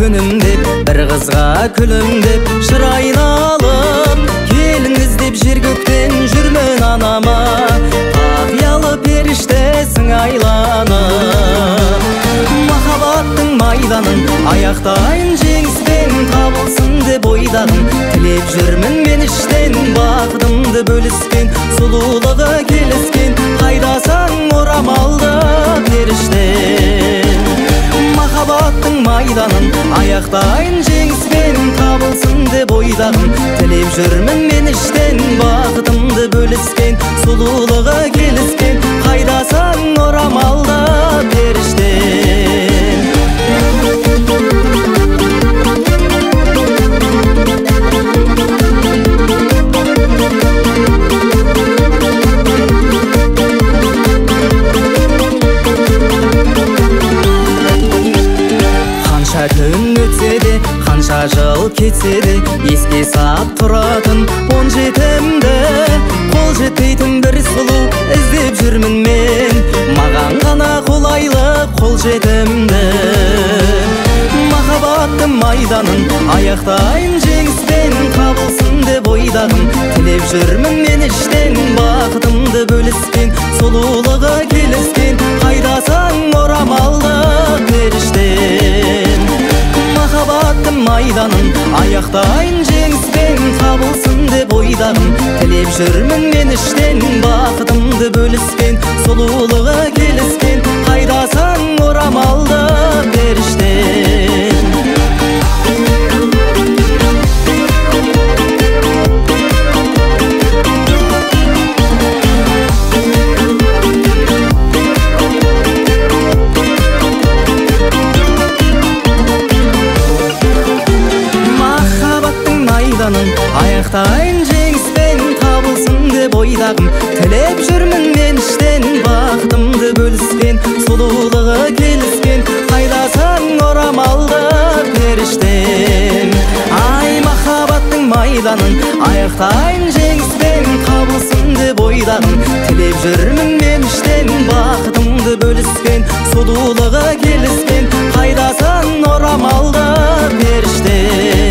Күнім деп, бір қызға күлім деп, шырайын алып келіңіз деп жер көктен жүрмін анама. Қиялы періштесің айланып, махаббаттың майданын аяқтайын жеңіспен табылсын деп ойдағым. Тілеп жүрмін мен іштен бақытымды бөліскен, сұлулығы келіскен, қайдасаң орамалды періштен. Махаббаттың майданын аяқтайын жеңіспен табылсын деп ойдағым. Тілеп жүрмін мен іштен бақытымды бөліскен, сұлулығы келіскен, қайдасаң орамалды періштен. Күн өтсе де, қанша жыл кетсе де, еске сап тұратын 17-імді. Қол жетпейтін бір сұлу іздеп жүрмін мен, маған ғана қолайлы қол жетімді. Махаббаттың майданын аяқтайын жеңіспен табылсын деп ойдағым. Тілеп жүрмін мен іштен бақытымды бөліскен, сұлулығы келіскен, қайдасаң орамалды періштен. Махаббаттың майданын аяқтайын жеңіспен табылсын деп ойдағым. Тілеп жүрмін мен іштен бақытымды бөліскен, сұлулығы келіскен, қайдасаң орамалды періштен. Аяқтайын жеңіспен табылсын деп ойдағым. Тілеп жүрмін мен іштен бақытымды бөліскен, сұлулығы келіскен, қайдасаң орамалды періштен. Ай, махаббаттың майданын аяқтайын жеңіспен табылсын деп ойдағым. Тілеп жүрмін мен іштен бақытымды бөліскен, сұлулығы келіскен, қайдасаң орамалды періштен.